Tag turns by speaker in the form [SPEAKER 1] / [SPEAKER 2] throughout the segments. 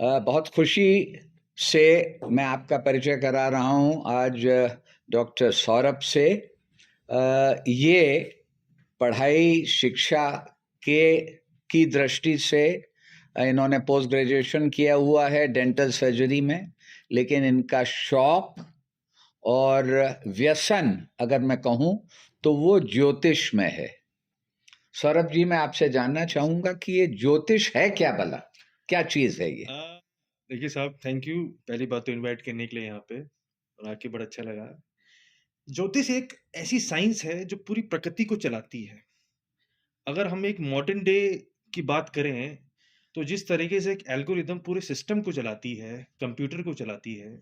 [SPEAKER 1] बहुत खुशी से मैं आपका परिचय करा रहा हूँ आज डॉक्टर सौरभ से। ये पढ़ाई शिक्षा के की दृष्टि से इन्होंने पोस्ट ग्रेजुएशन किया हुआ है डेंटल सर्जरी में, लेकिन इनका शौक और व्यसन अगर मैं कहूँ तो वो ज्योतिष में है। सौरभ जी, मैं आपसे जानना चाहूँगा कि ये ज्योतिष है क्या भला, क्या चीज़ है ये?
[SPEAKER 2] देखिए साहब, थैंक यू पहली बात तो इनवाइट करने के लिए यहाँ पे, और आके बड़ा अच्छा लगा। ज्योतिष एक ऐसी साइंस है जो पूरी प्रकृति को चलाती है। अगर हम एक मॉडर्न डे की बात करें, तो जिस तरीके से एक एल्गोरिदम पूरे सिस्टम को चलाती है, कंप्यूटर को चलाती है,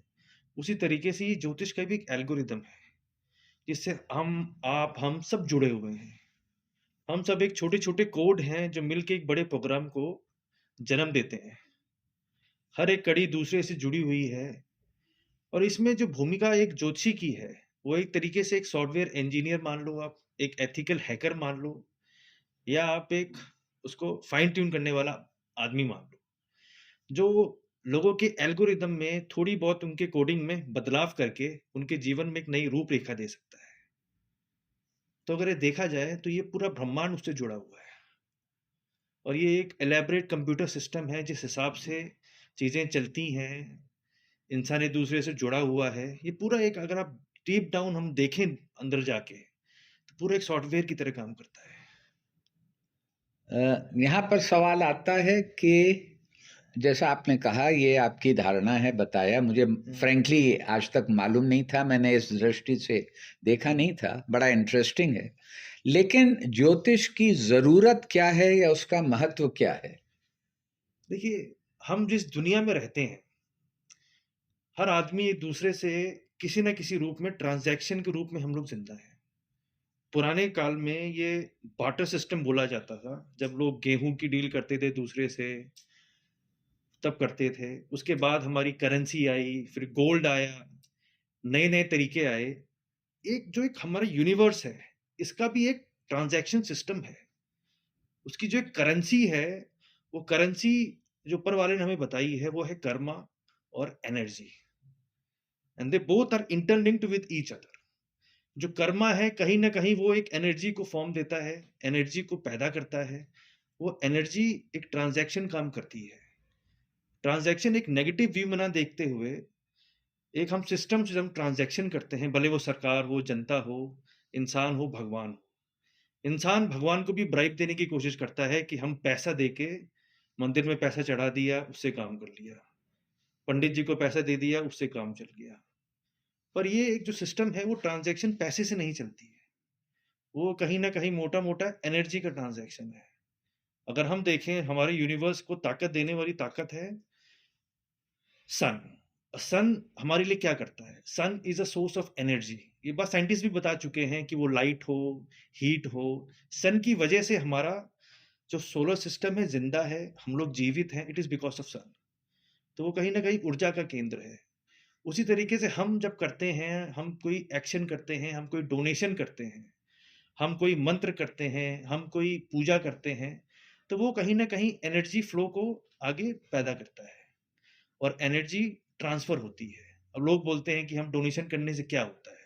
[SPEAKER 2] उसी तरीके से ये ज्योतिष का भी एक एल्गोरिदम है, जिससे हम सब जुड़े हुए हैं। हम सब एक छोटे-छोटे कोड हैं जो मिलके एक बड़े प्रोग्राम को जन्म देते हैं। हर एक कड़ी दूसरे से जुड़ी हुई है, और इसमें जो भूमिका एक ज्योतिषी की है, वो एक तरीके से एक सॉफ्टवेयर इंजीनियर मान लो आप, एक एथिकल हैकर मान लो, या आप एक उसको फाइन ट्यून करने वाला आदमी मान लो, जो लोगों के एल्गोरिदम में थोड़ी बहुत उनके कोडिंग में बदलाव करके उनके जीवन में एक नई रूपरेखा दे सकता है। तो अगर ये देखा जाए तो ये पूरा ब्रह्मांड उससे जुड़ा हुआ है, और ये एक एलैबोरेट कंप्यूटर सिस्टम है जिस हिसाब से चीज़ें चलती हैं, इंसान एक दूसरे से जुड़ा हुआ है। ये पूरा एक, अगर आप डीप डाउन हम देखें अंदर जाके, तो पूरा एक सॉफ्टवेयर की तरह काम करता है।
[SPEAKER 1] यहाँ पर सवाल आता है कि जैसा आपने कहा, ये आपकी धारणा है, बताया मुझे। फ्रैंकली आज तक मालूम नहीं था, मैंने इस दृष्टि से देखा नहीं था, बड़ा इंटरेस्टिंग है। लेकिन ज्योतिष की ज़रूरत क्या है या उसका महत्व क्या है?
[SPEAKER 2] देखिए, हम जिस दुनिया में रहते हैं, हर आदमी एक दूसरे से किसी न किसी रूप में ट्रांजैक्शन के रूप में हम लोग जिंदा हैं। पुराने काल में ये बार्टर सिस्टम बोला जाता था, जब लोग गेहूं की डील करते थे दूसरे से, तब करते थे। उसके बाद हमारी करेंसी आई, फिर गोल्ड आया, नए नए तरीके आए। एक हमारा यूनिवर्स है, इसका भी एक ट्रांजैक्शन सिस्टम है। उसकी जो एक करेंसी है, वो करेंसी जो ऊपर वाले ने हमें बताई है, वो है कर्मा और energy, and they both are interlinked with each other. जो कर्मा है, कहीं ना कहीं वो एक एनर्जी को फॉर्म देता है, एनर्जी को पैदा करता है। वो एनर्जी एक ट्रांजैक्शन काम करती है। ट्रांजैक्शन एक नेगेटिव व्यू में ना देखते हुए, एक हम सिस्टम से हम ट्रांजैक्शन करते हैं, भले वो सरकार हो, जनता हो, इंसान हो, भगवान हो। इंसान भगवान को भी ब्राइब देने की कोशिश करता है कि हम पैसा देके मंदिर में पैसा चढ़ा दिया, उससे काम कर लिया। पंडित जी को पैसा दे दिया, उससे काम चल गया। पर ये एक जो सिस्टम है, वो ट्रांजैक्शन पैसे से नहीं चलती है। वो कहीं न कहीं मोटा-मोटा एनर्जी का ट्रांज़ैक्शन है। अगर हम देखें, हमारे यूनिवर्स को ताकत देने वाली ताकत है सन। सन हमारे लिए क्या करता है? Sun is a source of energy. ये बात साइंटिस्ट भी बता चुके हैं कि वो लाइट हो, हीट हो, सन की वजह से हमारा जो सोलर सिस्टम है ज़िंदा है, हम लोग जीवित हैं, इट इज़ बिकॉज़ ऑफ सन। तो वो कहीं न कहीं ऊर्जा का केंद्र है। उसी तरीके से हम जब करते हैं, हम कोई एक्शन करते हैं, हम कोई डोनेशन करते हैं, हम कोई मंत्र करते हैं, हम कोई पूजा करते हैं, तो वो कहीं न कहीं एनर्जी फ्लो को आगे पैदा करता है, और एनर्जी ट्रांसफ़र होती है। अब लोग बोलते हैं कि हम डोनेशन करने से क्या होता है?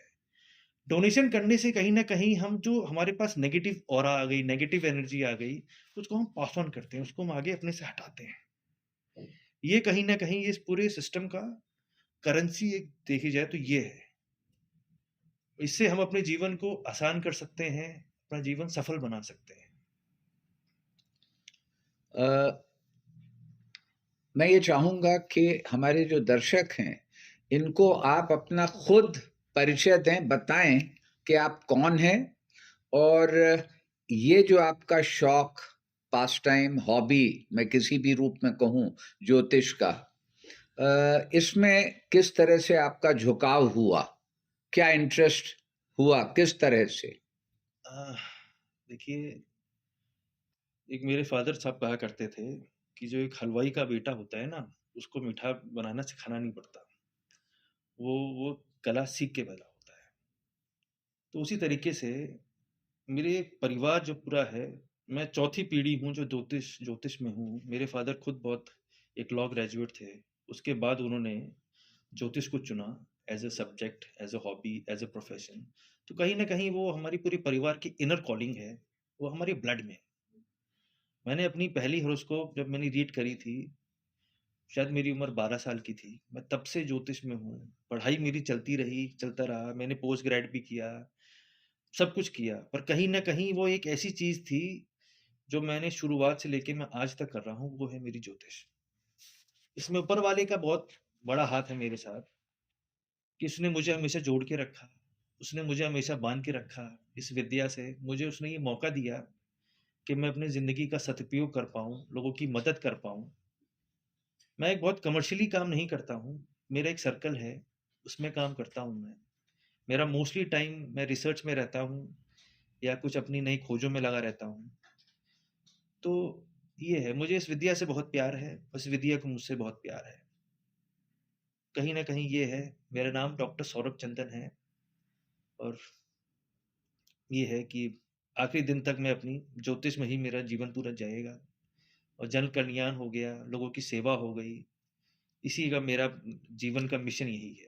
[SPEAKER 2] डोनेशन करने से कहीं न कहीं हम, जो हमारे पास नेगेटिव ऑरा आ गई, नेगेटिव एनर्जी आ गई, उसको हम पास ऑन करते हैं, उसको हम आगे अपने से हटाते हैं। ये कहीं न कहीं इस पूरे सिस्टम का करेंसी एक देखी जाए तो ये है। इससे हम अपने जीवन को आसान कर सकते हैं, अपना जीवन सफल बना सकते हैं।
[SPEAKER 1] अ, मैं ये चाहूँगा कि हमारे जो दर्शक हैं, इनको आप अपना खुद परिचय दें, बताएं कि आप कौन हैं, और ये जो आपका शौक, पास टाइम, हॉबी मैं किसी भी रूप में कहूँ, ज्योतिष का, इसमें किस तरह से आपका झुकाव हुआ, क्या इंटरेस्ट हुआ, किस तरह से?
[SPEAKER 2] आह, देखिए, एक मेरे फ़ादर साहब कहा करते थे कि जो एक हलवाई का बेटा होता है ना, उसको मीठा बनाना सिखाना नहीं पड़ता। वो कला सीख के पैदा होता है। तो उसी तरीके से मेरे परिवार जो पूरा है, मैं चौथी पीढ़ी हूँ जो ज्योतिष ज्योतिष में हूँ। मेरे फ़ादर खुद बहुत एक लॉ ग्रेजुएट थे। उसके बाद उन्होंने ज्योतिष को चुना as a subject, as a hobby, as a profession. तो कहीं ना कहीं वो हमारी पूरी परिवार की इनर कॉलिंग है, वो हमारे ब्लड में है। मैंने अपनी पहली हॉरोस्कोप जब मैंने रीड करी थी, शायद मेरी उम्र 12 साल की थी। मैं तब से ज्योतिष में हूँ। पढ़ाई मेरी चलती रही, चलता रहा। मैंने पोस्ट ग्रेड भी किया, सब कुछ किया। पर कहीं न कहीं वो एक ऐसी चीज़ थी, जो मैंने शुरुआत से लेके मैं आज तक कर रहा हूँ, वो है मेरी ज्योतिष। इसमें ऊपर वाले का बहुत बड़ा हाथ है मेरे साथ, कि उसने मुझे हमेशा जोड़ के रखा। उसने मुझे हमेशा बाँध के रखा इस विद्या से। मुझे उसने ये मौका दिया कि मैं अपनी ज़िंदगी का सदुपयोग कर पाऊँ, लोगों की मदद कर पाऊँ। मैं एक बहुत कमर्शियली काम नहीं करता हूँ। मेरा एक सर्कल है, उसमें काम करता हूँ मैं। मेरा मोस्टली टाइम मैं रिसर्च में रहता हूँ या कुछ अपनी नई खोजों में लगा रहता हूँ। तो ये है, मुझे इस विद्या से बहुत प्यार है, इस विद्या को मुझसे बहुत प्यार है। कहीं न कहीं ये है, मेरा नाम डॉक्टर सौरभ चंदन है और ये है कि आखिरी दिन तक मैं अपनी ज्योतिष में ही मेरा जीवन पूरा जाएगा और जन कल्याण हो गया, लोगों की सेवा हो गई। इसी का मेरा जीवन का मिशन यही है।